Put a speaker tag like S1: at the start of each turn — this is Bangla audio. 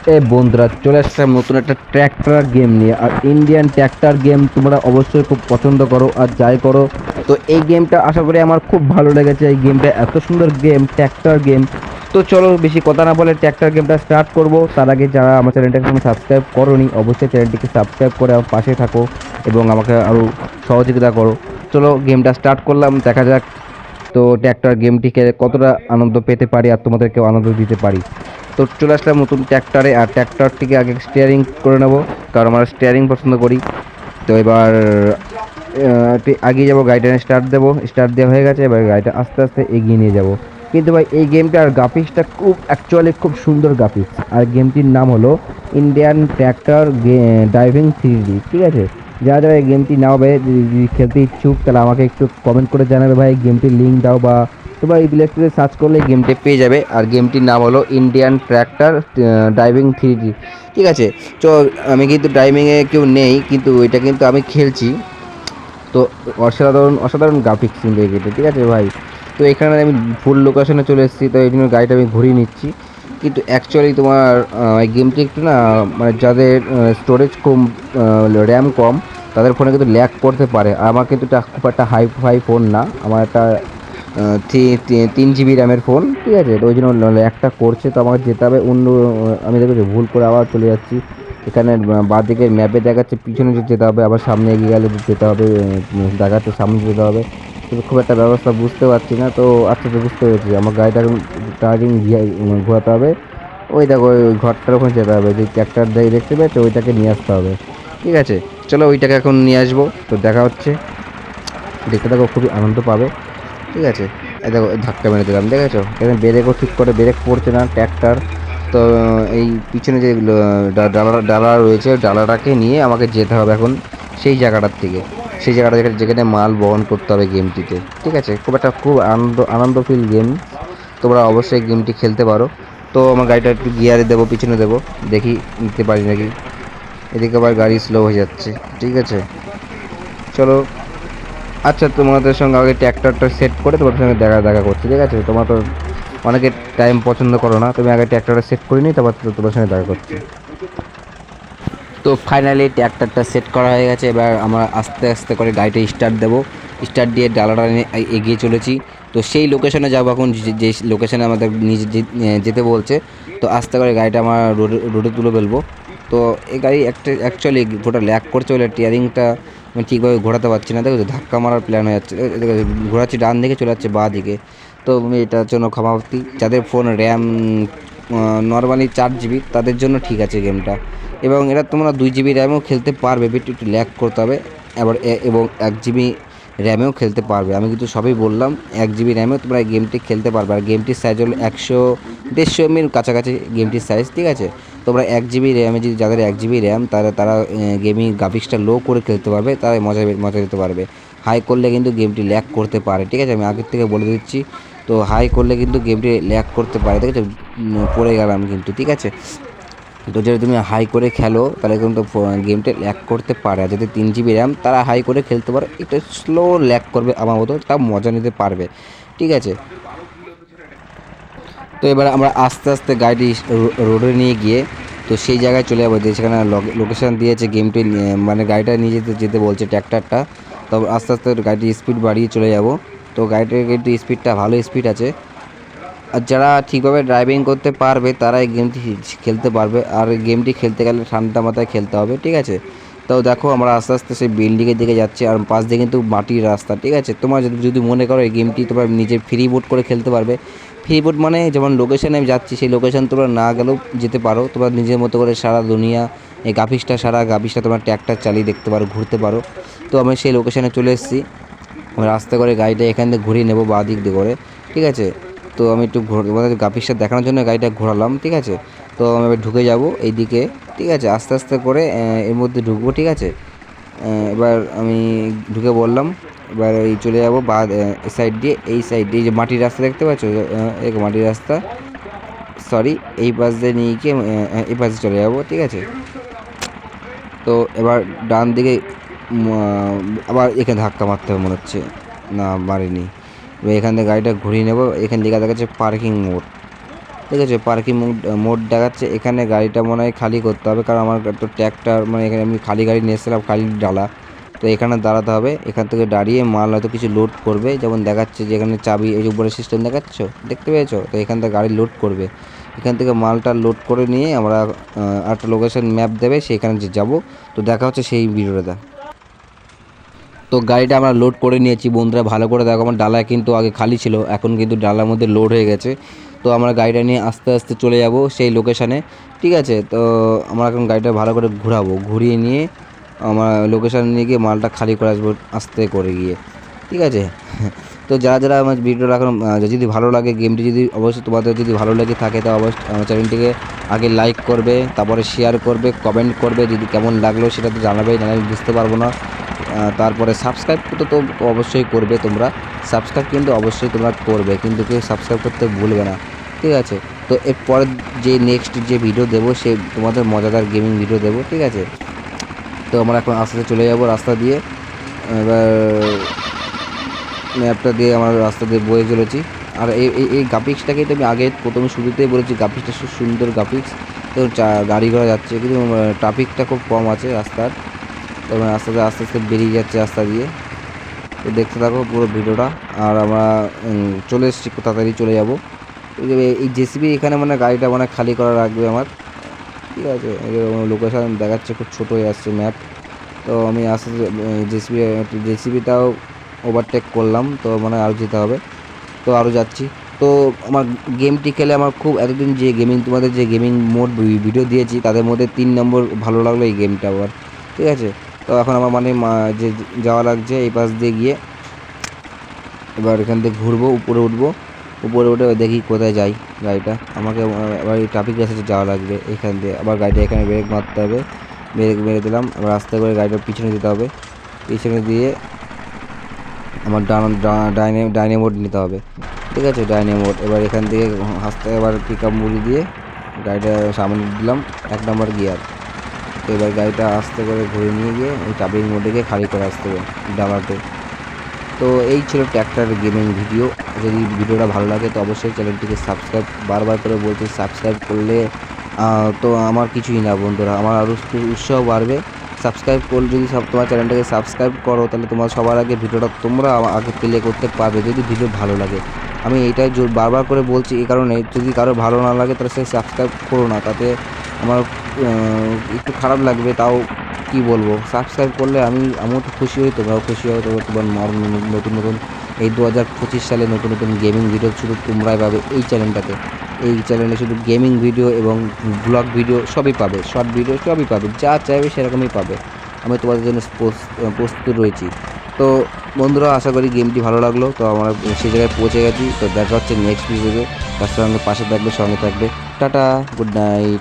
S1: বন্ধুরা, চলে আসলাম নতুন একটা ট্র্যাক্টর গেম নিয়ে। আর ইন্ডিয়ান ট্র্যাক্টর গেম তোমরা অবশ্যই খুব পছন্দ করো আর যাই করো। তো এই গেমটা আশা করি আমার খুব ভালো লেগেছে। এই গেমটা এত সুন্দর গেম, ট্র্যাক্টর গেম। তো চলো বেশি কথা না বলে ট্র্যাক্টর গেমটা স্টার্ট করব। তার আগে যারা আমার চ্যানেলটাকে সাবস্ক্রাইব করোনি, অবশ্যই চ্যানেলটিকে সাবস্ক্রাইব করে আমার পাশে থাকো এবং আমাকে আরও সহযোগিতা করো। চলো গেমটা স্টার্ট করলাম, দেখা যাক তো ট্র্যাক্টর গেমটিকে কতটা আনন্দ পেতে পারি আর তোমাদেরকেও আনন্দ দিতে পারি। তো চলে আসলাম নতুন ট্র্যাক্টরে, আর ট্র্যাক্টরটিকে আগে স্টিয়ারিং করে নেবো, কারণ আমরা স্টিয়ারিং পছন্দ করি। তো এবার এগিয়ে যাবো, গাড়িটা স্টার্ট দেবো। স্টার্ট দেওয়া হয়ে গেছে, এবার গাড়িটা আস্তে আস্তে এগিয়ে নিয়ে যাব। কিন্তু ভাই এই গেমটার গ্রাফিক্সটা খুব অ্যাকচুয়ালি খুব সুন্দর গ্রাফিক্স। আর গেমটির নাম হলো ইন্ডিয়ান ট্র্যাক্টর ড্রাইভিং 3D, ঠিক আছে? যারা যারা এই গেমটি নাও ভাই, যদি খেলতে ইচ্ছুক তাহলে আমাকে একটু কমেন্ট করে জানাবে ভাই, গেমটির লিঙ্ক দাও, বা তোমরা এই প্লে স্টোরে সার্চ করলে গেমটি পেয়ে যাবে। আর গেমটির নাম হলো ইন্ডিয়ান ট্র্যাক্টর ড্রাইভিং 3D, ঠিক আছে? তো আমি কিন্তু ড্রাইভিংয়ে কেউ নেই, কিন্তু এটা কিন্তু আমি খেলছি। তো অসাধারণ অসাধারণ গ্রাফিক্স কিন্তু এই গেমে, ঠিক আছে ভাই? তো এখানে আমি ফুল লোকেশনে চলে এসেছি, তো এই জন্য গাড়িটা আমি ঘুরিয়ে নিচ্ছি। কিন্তু অ্যাকচুয়ালি তোমার এই গেমটি একটু না, মানে যাদের স্টোরেজ কম, র্যাম কম, তাদের ফোনে কিন্তু ল্যাগ করতে পারে। আর আমার কিন্তু এটা খুব একটা হাই ফাই ফোন না, আমার একটা 3 GB র্যামের ফোন, ঠিক আছে? তো ওই জন্য ল্যাগটা করছে। তো আমাকে যেতে হবে অন্য, আমি দেখছি ভুল করে আবার চলে যাচ্ছি। এখানে বাঁদিকের ম্যাপে দেখাচ্ছে পিছনে যেতে হবে, আবার সামনে এগিয়ে গেলে যেতে হবে, দেখাচ্ছে সামনে যেতে হবে। কিন্তু খুব একটা ব্যবস্থা বুঝতে পারছি না। তো আচ্ছা, তো বুঝতে পেরেছি, আমার গাড়িটা এখন চার্জিং ঘোরাতে হবে। ওই দেখো ওই ঘরটার ওখানে যেতে হবে, যে ট্র্যাক্টর দেখতে পেয়েছে ওইটাকে নিয়ে আসতে হবে, ঠিক আছে? চলো ওইটাকে এখন নিয়ে আসবো। তো দেখা হচ্ছে, দেখতে দেখো খুবই আনন্দ পাবে, ঠিক আছে? এই দেখো ধাক্কা মেরে দিলাম, দেখেছো? এখানে ব্রেকও ঠিক করে ব্রেক পড়ছে না ট্র্যাক্টর। তো এই পিছনে যে ডালা রয়েছে, ডালাটাকে নিয়ে আমাকে যেতে হবে এখন সেই জায়গাটার থেকে, সেই জায়গাটা যেখানে মাল বহন করতে হবে গেমটিতে, ঠিক আছে? খুব আনন্দ আনন্দ ফিল গেম। তোমরা অবশ্যই গেমটি খেলতে পারো। তো আমার গাড়িটা একটু গিয়ারে দেবো, পিছনে দেবো, দেখি নিতে পারি নাকি। এদিকে আবার গাড়ি স্লো হয়ে যাচ্ছে, ঠিক আছে? চলো, আচ্ছা, তোমাদের সঙ্গে আগে ট্র্যাক্টরটা সেট করে তোমাদের সঙ্গে দেখা দেখা করছি, ঠিক আছে? তোমরা তো অনেকে টাইম পছন্দ করো না, তুমি আগে ট্র্যাক্টরটা সেট করে নিই, তারপর তো তোমার সঙ্গে দেখা করছি। তো ফাইনালি ট্র্যাক্টরটা সেট করা হয়ে গেছে। এবার আমরা আস্তে আস্তে করে গাড়িটা স্টার্ট দেবো। স্টার্ট দিয়ে ডালাটা নিয়ে এগিয়ে চলেছি। তো সেই লোকেশনে যাবো এখন, যে লোকেশনে আমাদের নিজে যেতে বলছে। তো আস্তে করে গাড়িটা আমরা রোডে রোডে তুলে ফেলবো। তো এই গাড়ি একটা অ্যাকচুয়ালি গোটা ল্যাক করছে বলে টিয়ারিংটা আমি ঠিকভাবে ঘোরাতে পারছি না। দেখো ধাক্কা মারার প্ল্যান হয়ে যাচ্ছে, ঘোরাচ্ছি ডান দিকে, চলে যাচ্ছে বাঁ দিকে। তো আমি এটার জন্য ক্ষমাপ্রার্থী। যাদের ফোন র্যাম নর্মালি 4 GB, তাদের জন্য ঠিক আছে গেমটা। এবং এটা তোমরা 2 GB র্যামেও খেলতে পারবে, বাট একটু ল্যাগ করতে হবে। আবার এবং 1 GB র্যামেও খেলতে পারবে। আমি কিন্তু সবই বললাম, 1 GB র্যামেও তোমরা এই গেমটি খেলতে পারবে। আর গেমটির সাইজ হলো 100-150 MB কাছাকাছি গেমটির সাইজ, ঠিক আছে? তোমরা 1 GB র্যামে, যদি যাদের 1 GB র্যাম, তারা গেমিং গ্রাফিক্সটা লো করে খেলতে পারবে, তারা মজা নিতে পারবে। হাই করলে কিন্তু গেমটি ল্যাগ করতে পারে, ঠিক আছে? আমি আগের থেকে বলে দিচ্ছি। তো হাই করলে কিন্তু গেমটি ল্যাগ করতে পারে, ঠিক আছে? পড়ে গেলাম কিন্তু, ঠিক আছে? তো যদি তুমি হাই করে খেলো তাহলে কিন্তু গেমটা ল্যাগ করতে পারে। আর যদি 3 GB র্যাম, তারা হাই করে খেলতে পারে, একটু স্লো ল্যাগ করবে আমার মতো, তাও মজা নিতে পারবে, ঠিক আছে? তো এবার আমরা আস্তে আস্তে গাড়িটি রোডে নিয়ে গিয়ে, তো সেই জায়গায় চলে যাবো যেখানে লোকেশান দিয়েছে গেমটি, মানে গাড়িটা নিয়ে যেতে যেতে বলছে ট্র্যাক্টরটা। তো আস্তে আস্তে গাড়িটির স্পিড বাড়িয়ে চলে যাব। তো গাড়িটার কিন্তু স্পিডটা ভালো স্পিড আছে। আর যারা ঠিকভাবে ড্রাইভিং করতে পারবে তারা এই গেমটি খেলতে পারবে। আর গেমটি খেলতে গেলে ঠান্ডা মাথায় খেলতে হবে, ঠিক আছে? তো দেখো আমরা আস্তে আস্তে সেই বিল্ডিংয়ের দিকে যাচ্ছি, আর পাশ দিয়ে কিন্তু মাটির রাস্তা, ঠিক আছে? তোমার যদি যদি মনে করো এই গেমটি তোমার নিজের ফ্রি বোট করে খেলতে পারবে। ফ্রি বোট মানে যেমন লোকেশানে আমি যাচ্ছি, সেই লোকেশান তোমরা না গেলেও যেতে পারো। তোমরা নিজের মতো করে সারা দুনিয়া এই সারা গাফিসটা তোমার ট্র্যাক্টর চালিয়ে দেখতে পারো, ঘুরতে পারো। তো আমি সেই লোকেশানে চলে এসেছি। আমরা আস্তে করে গাড়িটা এখান থেকে ঘুরিয়ে নেবো বাঁ দিক দিয়ে করে, ঠিক আছে? তো আমি একটু তোমাদের গ্রাফিক্সটা দেখানোর জন্য গাড়িটা ঘোরালাম, ঠিক আছে? তো আমি এবার ঢুকে যাব এই দিকে, ঠিক আছে? আস্তে আস্তে করে এর মধ্যে ঢুকবো, ঠিক আছে? এবার আমি ঢুকে বললাম। এবার এই চলে যাব বা সাইড দিয়ে, এই সাইড দিয়ে যে মাটির রাস্তা দেখতে পাচ্ছ, এই মাটির রাস্তা, সরি, এই পাশ দিয়ে নিয়ে গিয়ে এই পাশে চলে যাব, ঠিক আছে? তো এবার ডান দিকে আবার এখানে ধাক্কা মারতে হবে মনে হচ্ছে, না মারিনি। এবার এখান থেকে গাড়িটা ঘুরিয়ে নেবো। এখানে লেখা দেখাচ্ছে পার্কিং মোড, ঠিক আছে, পার্কিং মোড দেখাচ্ছে। এখানে গাড়িটা মনে হয় খালি করতে হবে, কারণ আমার তো ট্র্যাক্টর মানে এখানে আমি খালি গাড়ি নিয়ে এসেছিলাম, খালি ডালা। তো এখানে দাঁড়াতে হবে, এখান থেকে দাঁড়িয়ে মাল হয়তো কিছু লোড করবে, যেমন দেখাচ্ছে যে এখানে চাবি এই যে উপরে সিস্টেম দেখাচ্ছ, দেখতে পেয়েছো? তো এখান থেকে গাড়ি লোড করবে, এখান থেকে মালটা লোড করে নিয়ে আমরা একটা লোকেশন ম্যাপ দেবে, সেখানে যে যাবো। তো দেখা হচ্ছে সেই ভিডিওটা। তো গাড়িটা আমরা লোড করে নিয়েছি বন্ধুরা, ভালো করে দেখো, আমার ডালা কিন্তু আগে খালি ছিল, এখন কিন্তু ডালার মধ্যে লোড হয়ে গেছে। তো আমরা গাড়িটা নিয়ে আস্তে আস্তে চলে যাব সেই লোকেশানে। ঠিক আছে, তো আমরা এখন গাড়িটা ভালো করে ঘোরাবো, ঘুরিয়ে নিয়ে আমরা লোকেশানে নিয়ে গিয়ে মালটা খালি করে আসবো আস্তে করে গিয়ে। ঠিক আছে, তো যারা যারা আমার ভিডিওটা এখন যদি ভালো লাগে, গেমটি যদি অবশ্যই তোমাদের যদি ভালো লেগে থাকে, তো অবশ্যই আমার চ্যানেলটিকে আগে লাইক করবে, তারপরে শেয়ার করবে, কমেন্ট করবে, যদি কেমন লাগলো সেটা তো জানাবেই, নাহলে আমি বুঝতে পারবো না। তারপরে সাবস্ক্রাইব তো অবশ্যই করবে তোমরা, সাবস্ক্রাইব কিন্তু অবশ্যই তোমরা করবে, কিন্তু কেউ সাবস্ক্রাইব করতে ভুলবে না। ঠিক আছে, তো এরপরের যে নেক্সট যে ভিডিও দেবো সে তোমাদের মজাদার গেমিং ভিডিও দেবো। ঠিক আছে, তো আমরা এখন আস্তে আস্তে চলে যাবো রাস্তা দিয়ে। এবার ম্যাপটা দিয়ে আমরা রাস্তা দিয়ে বয়ে চলেছি। আর এই গ্রাফিক্সটাকেই তো আমি আগে প্রথমে শুরুতেই বলেছি, গ্রাফিক্সটা খুব সুন্দর গ্রাফিক্স। তো গাড়ি ঘোড়া যাচ্ছে, কিন্তু ট্রাফিকটা খুব কম আছে রাস্তার। তো আস্তে আস্তে আস্তে আস্তে বেরিয়ে যাচ্ছে রাস্তা দিয়ে। তো দেখতে থাকো পুরো ভিডিওটা। আর আমরা চলে এসেছি, খুব তাড়াতাড়ি চলে যাবো। এই জেসিবি এখানে মানে গাড়িটা মানে খালি করা রাখবে আমার। ঠিক আছে, লোকেশান দেখাচ্ছে, খুব ছোটো হয়ে আসছে ম্যাপ। তো আমি আস্তে জেসিবিটাও ওভারটেক করলাম, তো মানে আরও যেতে হবে। তো আরও যাচ্ছি। তো আমার গেমটি খেলে আমার খুব এতদিন যে গেমিং তোমাদের যে গেমিং মোড ভিডিও দিয়েছি তাদের মধ্যে 3 নম্বর ভালো লাগলো এই গেমটা আবার। ঠিক আছে, তো এখন আমার মানে যে যাওয়া লাগছে এই পাশ দিয়ে গিয়ে। এবার এখান থেকে ঘুরবো, উপরে উঠবো, উপরে উঠে দেখি কোথায় যাই গাড়িটা। আমাকে আবার এই ট্রাফিক রাস্তাতে যাওয়া লাগবে, এখান দিয়ে আবার গাড়িটা এখানে ব্রেক মারতে হবে। ব্রেক মেরে দিলাম, আবার আস্তে করে গাড়িটার পিছনে দিতে হবে, পিছনে দিয়ে আমার ডাইনে মোড নিতে হবে। ঠিক আছে, ডাইনে মোড। এবার এখান থেকে আস্তে এবার পিক আপ মুড়ি দিয়ে গাড়িটা সামনে দিলাম 1 নম্বর গিয়ার। তো এবার গাড়িটা আস্তে করে ঘুরে নিয়ে গিয়ে ওই ট্রাফিক মোডে গিয়ে খালি করে আসতে হবে ডালাতে। তো এই ছিল ট্র্যাক্টর গেমিং ভিডিও। যদি ভিডিওটা ভালো লাগে তো অবশ্যই চ্যানেলটিকে সাবস্ক্রাইব, বারবার করে বলছি সাবস্ক্রাইব করলে তো আমার কিছুই না বন্ধুরা, আমার আরও উৎসাহ বাড়বে। সাবস্ক্রাইব করলে যদি তোমার চ্যানেলটাকে সাবস্ক্রাইব করো, তাহলে তোমার সবার আগে ভিডিওটা তোমরা আগে প্লে করতে পারবে যদি ভিডিও ভালো লাগে। আমি এইটাই বারবার করে বলছি এই কারণে, যদি কারো ভালো না লাগে তাহলে সে সাবস্ক্রাইব করো না, তাতে আমার একটু খারাপ লাগবে। তাও কি বলবো, সাবস্ক্রাইব করলে আমিও তো খুশি হই, তোমরাও খুশি হও। তোমার নতুন নতুন এই 2025 সালে নতুন নতুন গেমিং ভিডিও শুধু তোমরাই পাবে এই চ্যানেলটাতে। এই চ্যানেলে শুধু গেমিং ভিডিও এবং ব্লগ ভিডিও সবই পাবে, শর্ট ভিডিও সবই পাবে, যা চাইবে সেরকমই পাবে। আমি তোমাদের জন্য প্রস্তুত রয়েছি। তো বন্ধুরা, আশা করি গেমটি ভালো লাগলো। তো আমরা সেই জায়গায় পৌঁছে গেছি। তো দেখা হচ্ছে নেক্সট ভিডিওতে, তার সঙ্গে পাশে থাকবে, সঙ্গে থাকবে। Tata, good night.